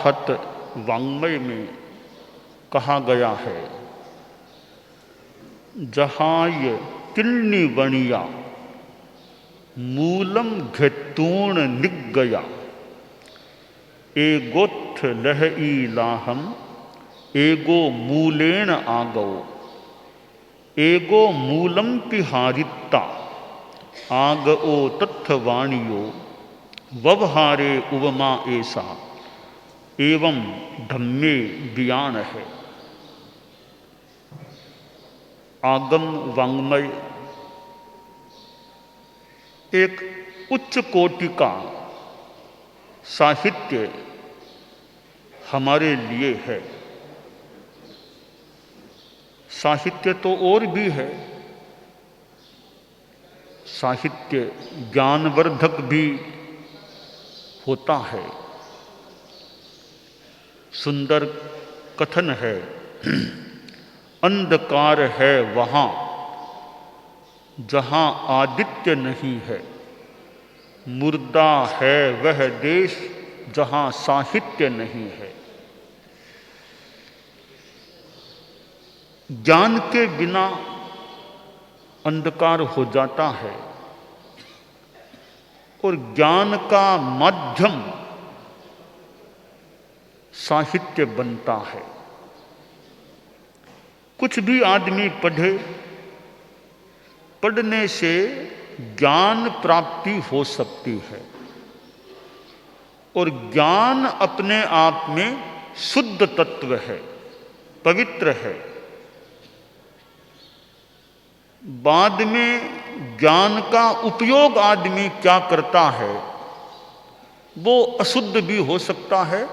अराहत वाङ्मय में कहा गया है, जहाय तिल्नि वणिया मूलम घेतूण निगया, एगोत्थ लहई लाहम एगो मूलेन आगो, एगो मूलम पिहारिता आगओ तत्थवाणियो, व्यवहारे उपमा ऐसा एवं धम्मे बयान है। आगम वाङ्मय एक उच्च कोटि का साहित्य हमारे लिए है। साहित्य तो और भी है, साहित्य ज्ञानवर्धक भी होता है। सुंदर कथन है, अंधकार है वहाँ जहाँ आदित्य नहीं है, मुर्दा है वह देश जहाँ साहित्य नहीं है। ज्ञान के बिना अंधकार हो जाता है और ज्ञान का माध्यम साहित्य बनता है। कुछ भी आदमी पढ़े, पढ़ने से ज्ञान प्राप्ति हो सकती है और ज्ञान अपने आप में शुद्ध तत्व है, पवित्र है। बाद में ज्ञान का उपयोग आदमी क्या करता है, वो अशुद्ध भी हो सकता है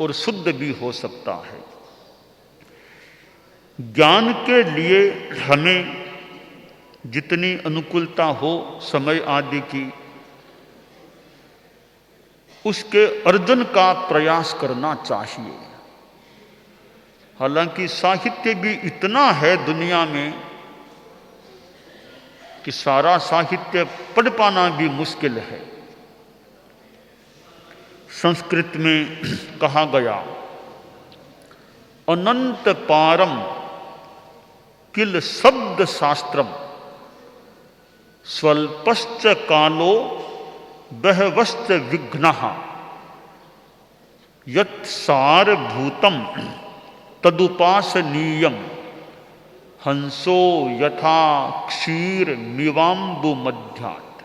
और शुद्ध भी हो सकता है। ज्ञान के लिए हमें जितनी अनुकूलता हो समय आदि की, उसके अर्जन का प्रयास करना चाहिए। हालांकि साहित्य भी इतना है दुनिया में कि सारा साहित्य पढ़ पाना भी मुश्किल है। संस्कृत में कहा गया, अनंत पारम किल शब्द शास्त्रम स्वल्पश्च कालो बहवश्च विघ्नः, यत् सारभूतम तदुपासनीयम हंसो यथा क्षीर मिवाम्बु मध्यात्।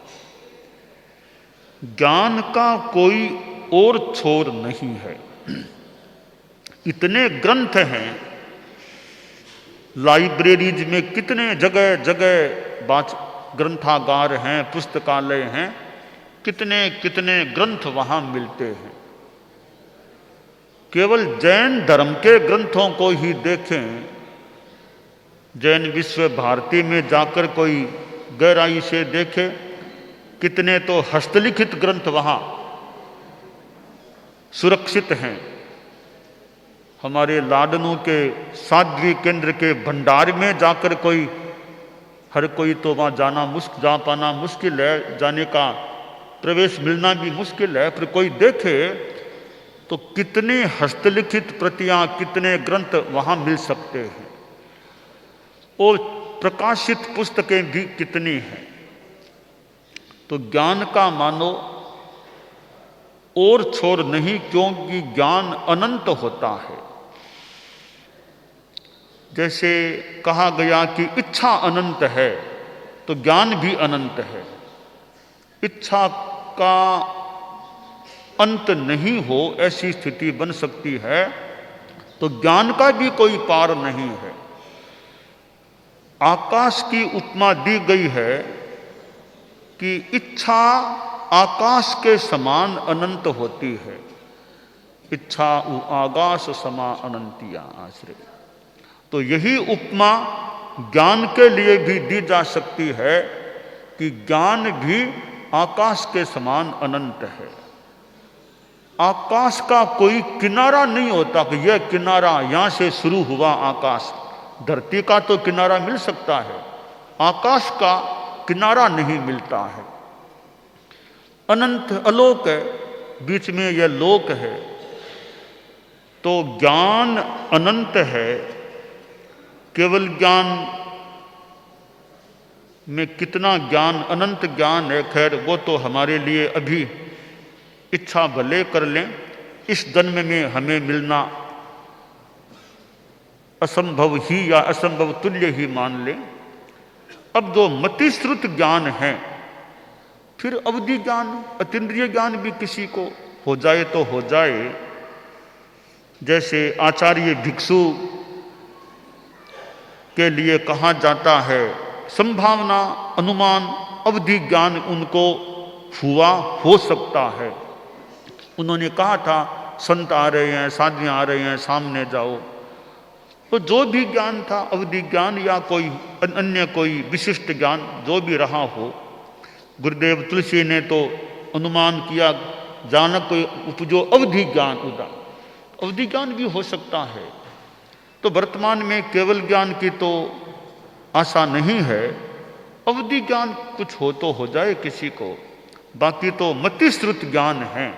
ज्ञान का कोई और छोर नहीं है। इतने ग्रंथ हैं, लाइब्रेरीज में कितने जगह जगह ग्रंथागार हैं, पुस्तकालय हैं, कितने कितने ग्रंथ वहां मिलते हैं। केवल जैन धर्म के ग्रंथों को ही देखें, जैन विश्व भारती में जाकर कोई गहराई से देखे, कितने तो हस्तलिखित ग्रंथ वहां सुरक्षित हैं। हमारे लाडनों के साध्वी केंद्र के भंडार में जाकर कोई, हर कोई तो वहां जा पाना मुश्किल है, जाने का प्रवेश मिलना भी मुश्किल है, पर कोई देखे तो कितने हस्तलिखित प्रतियां, कितने ग्रंथ वहां मिल सकते हैं और प्रकाशित पुस्तकें भी कितनी हैं। तो ज्ञान का मानो और छोर नहीं, क्योंकि ज्ञान अनंत होता है। जैसे कहा गया कि इच्छा अनंत है, तो ज्ञान भी अनंत है। इच्छा का अंत नहीं हो ऐसी स्थिति बन सकती है, तो ज्ञान का भी कोई पार नहीं है। आकाश की उपमा दी गई है कि इच्छा आकाश के समान अनंत होती है। इच्छा आकाश समा अनंतिया आश्रय। तो यही उपमा ज्ञान के लिए भी दी जा सकती है कि ज्ञान भी आकाश के समान अनंत है। आकाश का कोई किनारा नहीं होता कि यह किनारा यहां से शुरू हुआ आकाश। धरती का तो किनारा मिल सकता है, आकाश का किनारा नहीं मिलता है। अनंत अलोक है, बीच में यह लोक है। तो ज्ञान अनंत है। केवल ज्ञान में कितना ज्ञान, अनंत ज्ञान है, खैर वो तो हमारे लिए अभी इच्छा भले कर लें, इस जन्म में हमें मिलना असंभव ही या असंभव तुल्य ही मान लें। अब जो मतिश्रुत ज्ञान है, फिर अवधि ज्ञान, अतीन्द्रिय ज्ञान भी किसी को हो जाए तो हो जाए। जैसे आचार्य भिक्षु के लिए कहा जाता है, संभावना, अनुमान, अवधि ज्ञान उनको हुआ, हो सकता है। उन्होंने कहा था संत आ रहे हैं, साधु आ रहे हैं, सामने जाओ। तो जो भी ज्ञान था, अवधि ज्ञान या कोई अन्य कोई विशिष्ट ज्ञान जो भी रहा हो, गुरुदेव तुलसी ने तो अनुमान किया, जानक कोई उपजो अवधि ज्ञान उदा, अवधि ज्ञान भी हो सकता है। तो वर्तमान में केवल ज्ञान की तो आशा नहीं है, अवधि ज्ञान कुछ हो तो हो जाए किसी को, बाकी तो मतिश्रुत ज्ञान है।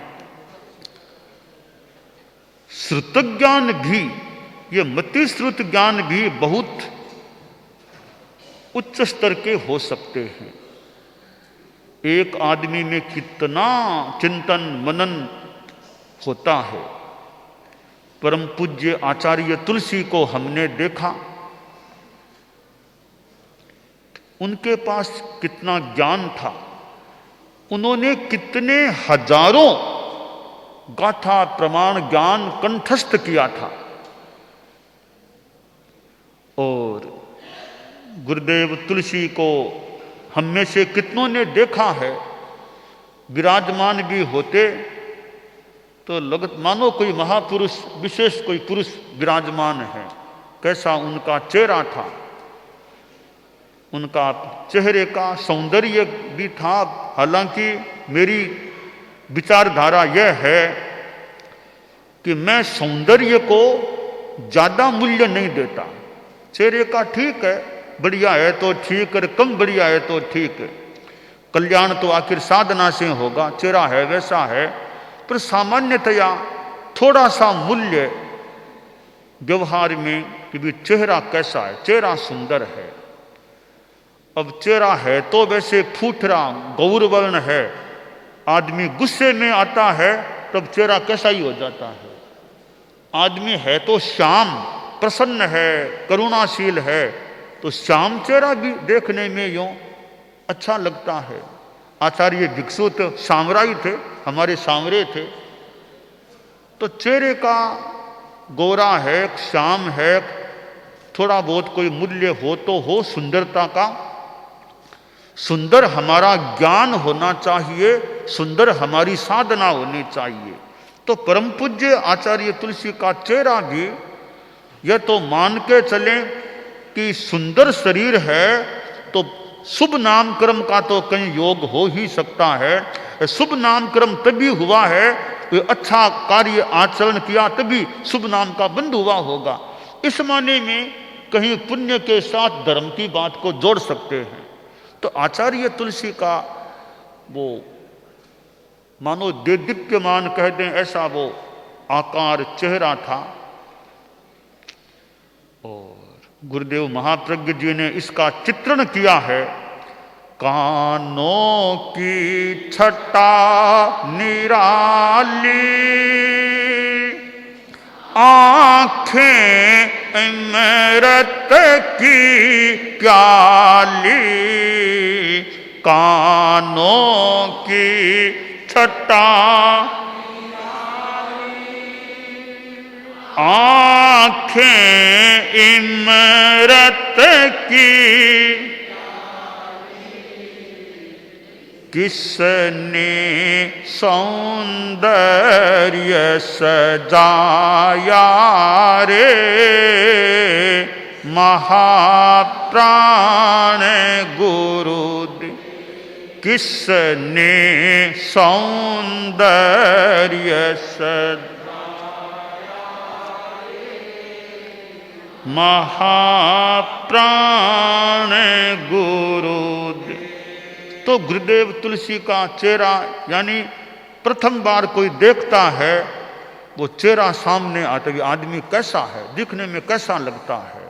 श्रुत ज्ञान भी, ये मतिश्रुत ज्ञान भी बहुत उच्च स्तर के हो सकते हैं। एक आदमी में कितना चिंतन मनन होता है। परम पूज्य आचार्य तुलसी को हमने देखा, उनके पास कितना ज्ञान था। उन्होंने कितने हजारों गाथा प्रमाण ज्ञान कंठस्थ किया था। और गुरुदेव तुलसी को हम में से कितनों ने देखा है, विराजमान भी होते तो मानो कोई महापुरुष, विशेष कोई पुरुष विराजमान है। कैसा उनका चेहरा था, उनका चेहरे का सौंदर्य भी था। हालांकि मेरी विचारधारा यह है कि मैं सौंदर्य को ज्यादा मूल्य नहीं देता। चेहरे का ठीक है, बढ़िया है तो ठीक है, कम बढ़िया है तो ठीक है। कल्याण तो आखिर साधना से होगा, चेहरा है वैसा है। पर सामान्यतया थोड़ा सा मूल्य व्यवहार में कि भी चेहरा कैसा है, चेहरा सुंदर है। अब चेहरा है तो वैसे फूटरा गौरवर्ण है, आदमी गुस्से में आता है तब चेहरा कैसा ही हो जाता है। आदमी है तो श्याम, प्रसन्न है, करुणाशील है, तो श्याम चेहरा भी देखने में यूं अच्छा लगता है। आचार्य भिक्षु तो सामराई थे, हमारे सांवरे थे। तो चेहरे का गोरा है, श्याम है, थोड़ा बहुत कोई मूल्य हो तो हो सुंदरता का। सुंदर हमारा ज्ञान होना चाहिए, सुंदर हमारी साधना होनी चाहिए। तो परम पूज्य आचार्य तुलसी का चेहरा भी, यह तो मान के चलें कि सुंदर शरीर है तो शुभ नामकर्म का तो कहीं योग हो ही सकता है। शुभ नामकर्म तभी हुआ है, तो अच्छा कार्य आचरण किया तभी शुभ नाम का बंध हुआ होगा। इस माने में कहीं पुण्य के साथ धर्म की बात को जोड़ सकते हैं। तो आचार्य तुलसी का वो मानो देदीप्यमान कह दें ऐसा वो आकार, चेहरा था। और गुरुदेव महाप्रज्ञ जी ने इसका चित्रण किया है। कानों की छटा निराली, आंखें अमृत की प्याली, कानों की छटा आंखें इमरत की, किसने सौंदर्य सजाया रे, महाप्राण गुरुदेव, किसने सौंदर्य सजाया, महाप्राण गुरुदेव। तो गुरुदेव तुलसी का चेहरा यानी प्रथम बार कोई देखता है वो चेहरा सामने आता है, आदमी कैसा है, दिखने में कैसा लगता है।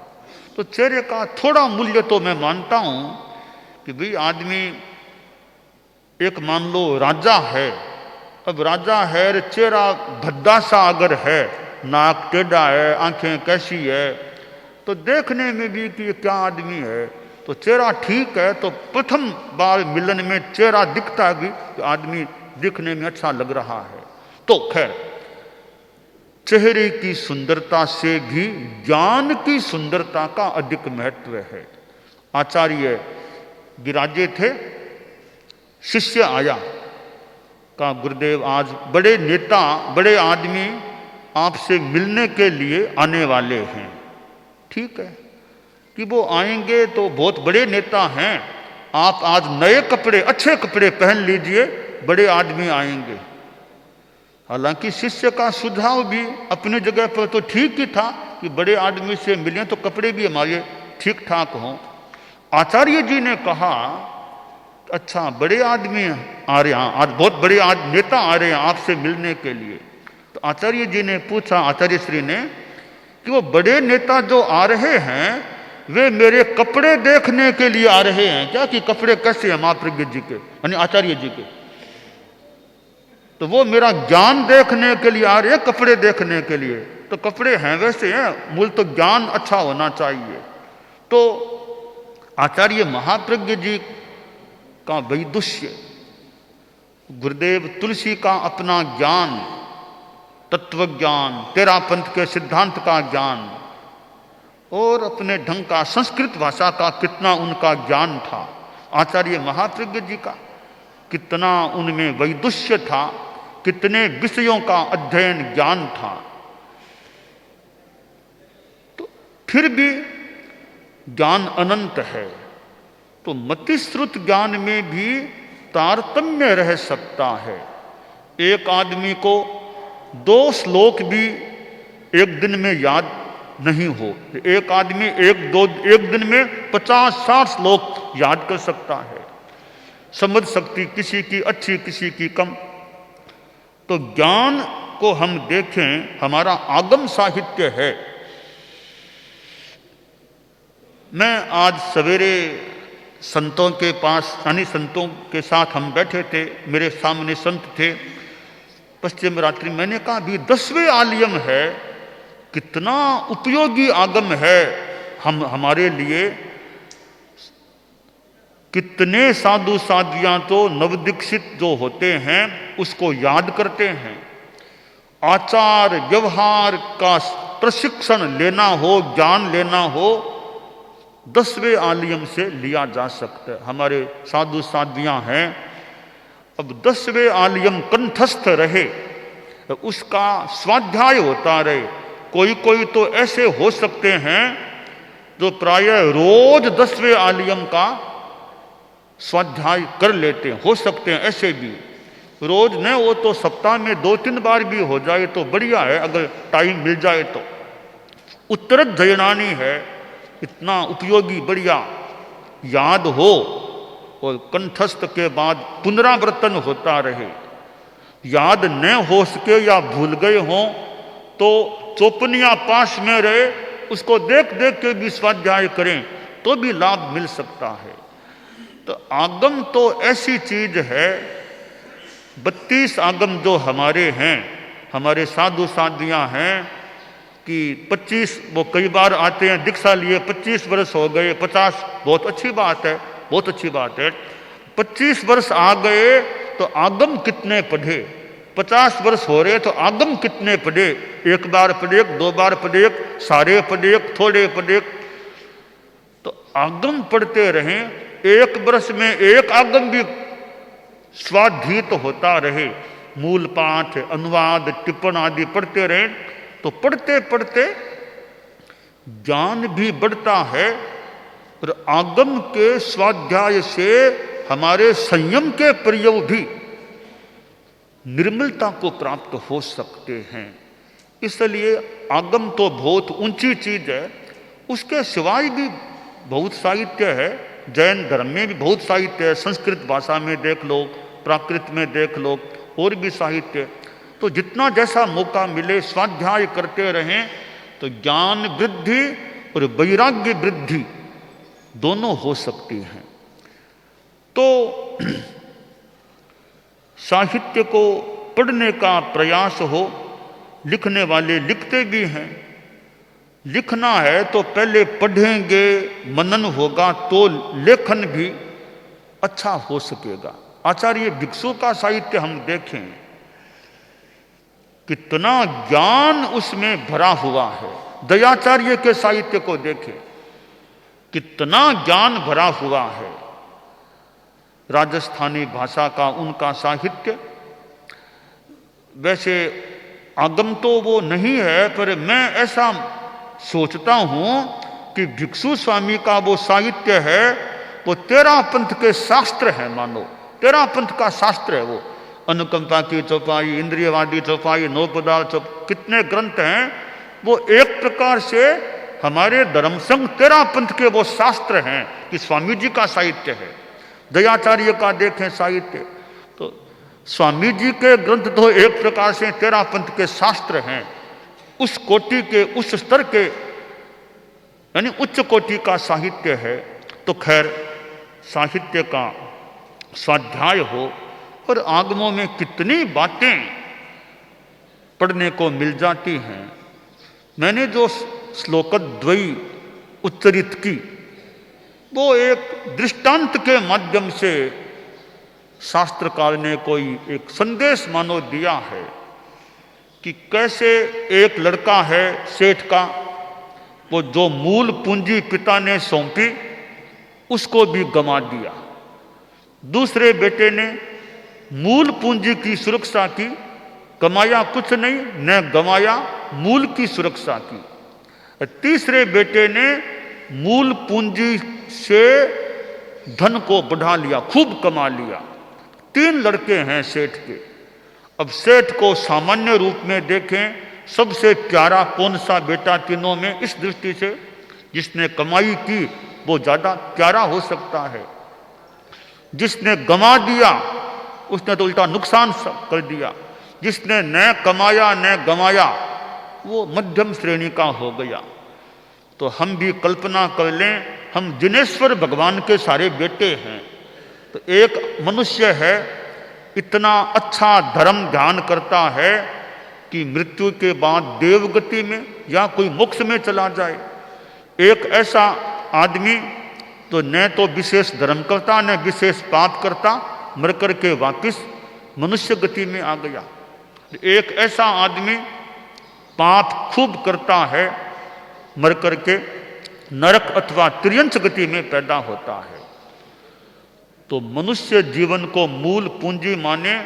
तो चेहरे का थोड़ा मूल्य तो मैं मानता हूं कि भाई आदमी, एक मान लो राजा है, अब राजा है, चेहरा भद्दा सा अगर है, नाक टेढ़ा है, आंखें कैसी है, तो देखने में भी कि क्या आदमी है। तो चेहरा ठीक है तो प्रथम बार मिलन में चेहरा दिखता है कि आदमी दिखने में अच्छा लग रहा है। तो खैर, चेहरे की सुंदरता से भी ज्ञान की सुंदरता का अधिक महत्व है। आचार्य विराजे थे, शिष्य आया, कहा गुरुदेव आज बड़े नेता, बड़े आदमी आपसे मिलने के लिए आने वाले हैं। ठीक है कि वो आएंगे तो बहुत बड़े नेता हैं, आप आज नए कपड़े, अच्छे कपड़े पहन लीजिए, बड़े आदमी आएंगे। हालांकि शिष्य का सुझाव भी अपनी जगह पर तो ठीक ही था कि बड़े आदमी से मिलें तो कपड़े भी हमारे ठीक ठाक हों। आचार्य जी ने कहा अच्छा बड़े आदमी आ रहे हैं, आज बहुत बड़े नेता आ रहे हैं आपसे मिलने के लिए। तो आचार्य जी ने पूछा, आचार्य श्री ने, कि वो बड़े नेता जो आ रहे हैं वे मेरे कपड़े देखने के लिए आ रहे हैं क्या, कि कपड़े कैसे हैं महाप्रज्ञ जी के, यानी आचार्य जी के। तो वो मेरा ज्ञान देखने के लिए आ रहे हैं, कपड़े देखने के लिए। तो कपड़े हैं वैसे हैं, मूल तो ज्ञान अच्छा होना चाहिए। तो आचार्य महाप्रज्ञ जी का वैदुष्य, गुरुदेव तुलसी का अपना ज्ञान, तत्व ज्ञान, तेरा पंथ के सिद्धांत का ज्ञान, और अपने ढंग का संस्कृत भाषा का कितना उनका ज्ञान था। आचार्य महाप्रज्ञ जी का कितना उनमें वैदुष्य था, कितने विषयों का अध्ययन ज्ञान था। तो फिर भी ज्ञान अनंत है, तो मतिश्रुत ज्ञान में भी तारतम्य रह सकता है। एक आदमी को 2 श्लोक भी एक दिन में याद नहीं हो, एक आदमी एक दिन में 50-60 श्लोक याद कर सकता है। समझ शक्ति किसी की अच्छी, किसी की कम। तो ज्ञान को हम देखें, हमारा आगम साहित्य है। मैं आज सवेरे संतों के पास, यानी संतों के साथ हम बैठे थे, मेरे सामने संत थे, पश्चिम रात्रि। मैंने कहा अभी 10वें आलियम है, कितना उपयोगी आगम है हमारे लिए। कितने साधु साध्वियां तो नवदीक्षित जो होते हैं उसको याद करते हैं। आचार व्यवहार का प्रशिक्षण लेना हो, ज्ञान लेना हो, 10वें आलियम से लिया जा सकता है। हमारे साधु साध्वियां हैं, अब 10वें आलियम कंठस्थ रहे, उसका स्वाध्याय होता रहे। कोई तो ऐसे हो सकते हैं जो प्रायः रोज 10वें आलियम का स्वाध्याय कर लेते हैं, हो सकते हैं ऐसे भी। रोज न हो तो सप्ताह में 2-3 बार भी हो जाए तो बढ़िया है, अगर टाइम मिल जाए तो। उत्तरद जयनानी है, इतना उपयोगी, बढ़िया याद हो, और कंठस्थ के बाद पुनरावर्तन होता रहे। याद न हो सके या भूल गए हों तो चौपनिया पास में रहे, उसको देख देख के भी स्वाध्याय करें तो भी लाभ मिल सकता है। तो आगम तो ऐसी चीज है, 32 आगम जो हमारे हैं, हमारे साधु साध्वियां हैं कि 25, वो कई बार आते हैं दीक्षा लिए, 25 वर्ष हो गए, 50, बहुत अच्छी बात है, बहुत अच्छी बात है। 25 वर्ष आ गए तो आगम कितने पढ़े, 50 वर्ष हो रहे तो आगम कितने पढ़े, 1 बार पढ़े, 2 बार पढ़े, सारे पढ़े, थोड़े पढ़े। तो आगम पढ़ते रहें, 1 वर्ष में 1 आगम भी स्वाधीत होता रहे। मूल पाठ, अनुवाद, टिप्पण आदि पढ़ते रहें तो पढ़ते पढ़ते ज्ञान भी बढ़ता है, और आगम के स्वाध्याय से हमारे संयम के प्रयोग भी निर्मलता को प्राप्त हो सकते हैं। इसलिए आगम तो बहुत ऊंची चीज है। उसके सिवाय भी बहुत साहित्य है, जैन धर्म में भी बहुत साहित्य है, संस्कृत भाषा में देख लो, प्राकृत में देख लो, और भी साहित्य। तो जितना जैसा मौका मिले स्वाध्याय करते रहें तो ज्ञान वृद्धि और वैराग्य वृद्धि दोनों हो सकती हैं। तो साहित्य को पढ़ने का प्रयास हो, लिखने वाले लिखते भी हैं। लिखना है तो पहले पढ़ेंगे, मनन होगा तो लेखन भी अच्छा हो सकेगा। आचार्य भिक्षु का साहित्य हम देखें, कितना ज्ञान उसमें भरा हुआ है। दयाचार्य के साहित्य को देखें, कितना ज्ञान भरा हुआ है। राजस्थानी भाषा का उनका साहित्य, वैसे आगम तो वो नहीं है, पर मैं ऐसा सोचता हूं कि भिक्षु स्वामी का वो साहित्य है, वो 13 पंथ के शास्त्र है। मानो 13 पंथ का शास्त्र है वो। अनुकंपा की चौपाई, इंद्रियवादी चौपाई, नौपदार चौपाई, कितने ग्रंथ हैं। वो एक प्रकार से हमारे धर्मसंघ 13 पंथ के वो शास्त्र हैं कि स्वामी जी का साहित्य है। दयाचार्य का देखें साहित्य, तो स्वामी जी के ग्रंथ तो एक प्रकार से 13 पंथ के शास्त्र हैं। उस कोटि के, उस स्तर के, यानी उच्च कोटि का साहित्य है। तो खैर, साहित्य का स्वाध्याय हो, और आगमों में कितनी बातें पढ़ने को मिल जाती हैं। मैंने जो श्लोकद्वयी उच्चरित की, वो एक दृष्टांत के माध्यम से शास्त्रकार ने कोई एक संदेश मानो दिया है कि कैसे एक लड़का है सेठ का, वो जो मूल पूंजी पिता ने सौंपी उसको भी गंवा दिया। दूसरे बेटे ने मूल पूंजी की सुरक्षा की, कमाया कुछ नहीं, न गंवाया, मूल की सुरक्षा की। तीसरे बेटे ने मूल पूंजी से धन को बढ़ा लिया, खूब कमा लिया। 3 लड़के हैं सेठ के। अब सेठ को सामान्य रूप में देखें, सबसे प्यारा कौन सा बेटा तीनों में, इस दृष्टि से जिसने कमाई की वो ज्यादा प्यारा हो सकता है। जिसने गंवा दिया उसने तो उल्टा नुकसान कर दिया। जिसने न कमाया न गंवाया वो मध्यम श्रेणी का हो गया। तो हम भी कल्पना कर लें, हम जिनेश्वर भगवान के सारे बेटे हैं। तो एक मनुष्य है, इतना अच्छा धर्म ध्यान करता है कि मृत्यु के बाद देवगति में या कोई मोक्ष में चला जाए। एक ऐसा आदमी तो न तो विशेष धर्म करता न विशेष पाप करता, मर करके वापिस मनुष्य गति में आ गया। एक ऐसा आदमी पाप खूब करता है, मर करके नरक अथवा त्रियंच गति में पैदा होता है। तो मनुष्य जीवन को मूल पूंजी माने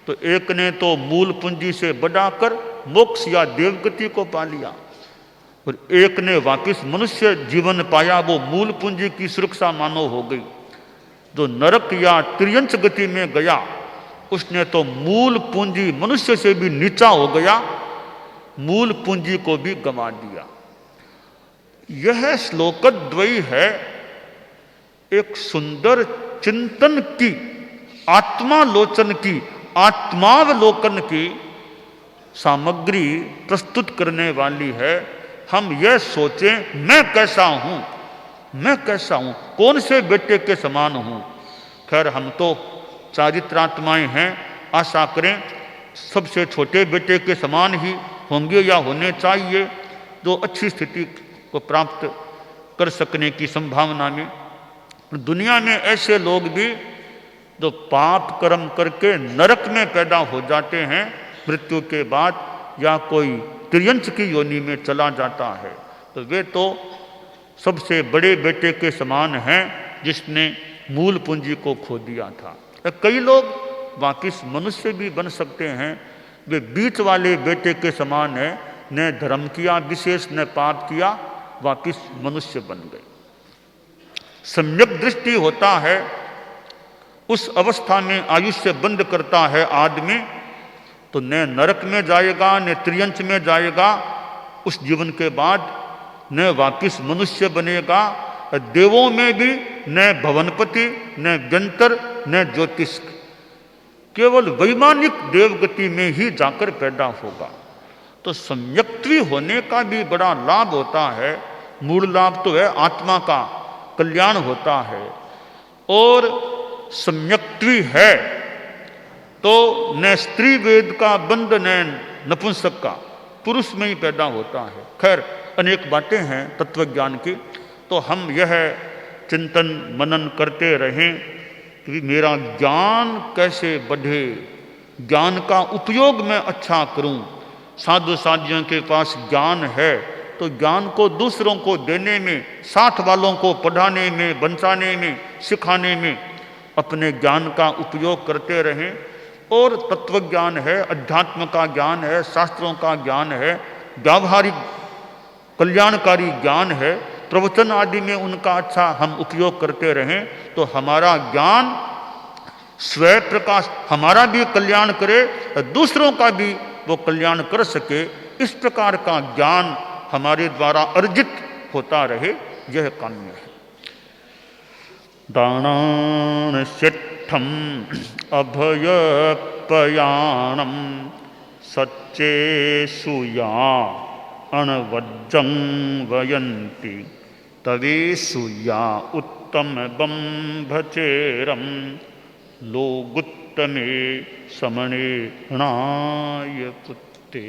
तो एक ने तो मूल पूंजी से बढ़ाकर मोक्ष या देवगति को पा लिया, और एक ने वापिस मनुष्य जीवन पाया, वो मूल पूंजी की सुरक्षा मानो हो गई। जो नरक या त्रियंच गति में गया उसने तो मूल पूंजी मनुष्य से भी नीचा हो गया, मूल पूंजी को भी गंवा दिया। यह श्लोकद्वयी है एक सुंदर चिंतन की, आत्मालोचन की, आत्मावलोकन की सामग्री प्रस्तुत करने वाली है। हम यह सोचें, मैं कैसा हूं, मैं कैसा हूं, कौन से बेटे के समान हूं। खैर, हम तो चारित्रात्माएं हैं, आशा करें सबसे छोटे बेटे के समान ही होंगे या होने चाहिए, जो अच्छी स्थिति को प्राप्त कर सकने की संभावना में। दुनिया में ऐसे लोग भी जो पाप कर्म करके नरक में पैदा हो जाते हैं मृत्यु के बाद, या कोई त्रियंच की योनि में चला जाता है, तो वे तो सबसे बड़े बेटे के समान हैं जिसने मूल पूंजी को खो दिया था। कई लोग वापिस मनुष्य भी बन सकते हैं, वे बीच वाले बेटे के समान है, न धर्म किया विशेष न पाप किया, वापिस मनुष्य बन गए। सम्यक दृष्टि होता है, उस अवस्था में आयुष्य बंद करता है आदमी, तो न नरक में जाएगा न त्रियंच में जाएगा, उस जीवन के बाद न वापिस मनुष्य बनेगा। देवों में भी न भवनपति न व्यंतर न ज्योतिष केवल वैमानिक देवगति में ही जाकर पैदा होगा। तो सम्यक्त्वी होने का भी बड़ा लाभ होता है। मूल लाभ तो है आत्मा का कल्याण होता है, और सम्यक्त्वी है तो न स्त्री वेद का बंध न नपुंसक का, पुरुष में ही पैदा होता है। खैर अनेक बातें हैं तत्व ज्ञान की, तो हम यह चिंतन मनन करते रहें कि मेरा ज्ञान कैसे बढ़े, ज्ञान का उपयोग मैं अच्छा करूं। साधु साधियों के पास ज्ञान है तो ज्ञान को दूसरों को देने में, साथ वालों को पढ़ाने में, बंचाने में, सिखाने में अपने ज्ञान का उपयोग करते रहें। और तत्व ज्ञान है, अध्यात्म का ज्ञान है, शास्त्रों का ज्ञान है, व्यावहारिक कल्याणकारी ज्ञान है, प्रवचन आदि में उनका अच्छा हम उपयोग करते रहें तो हमारा ज्ञान स्वयं प्रकाश हमारा भी कल्याण करे, दूसरों का भी वो कल्याण कर सके। इस प्रकार का ज्ञान हमारे द्वारा अर्जित होता रहे, यह काम्य है। दानान शिट्ठम अभयपयाणम सच्चे सुया अणवज्जं वयन्ति तवे सुया उत्तम बंभचेरम लोगुत्तमे समणे णाय पुत्ते।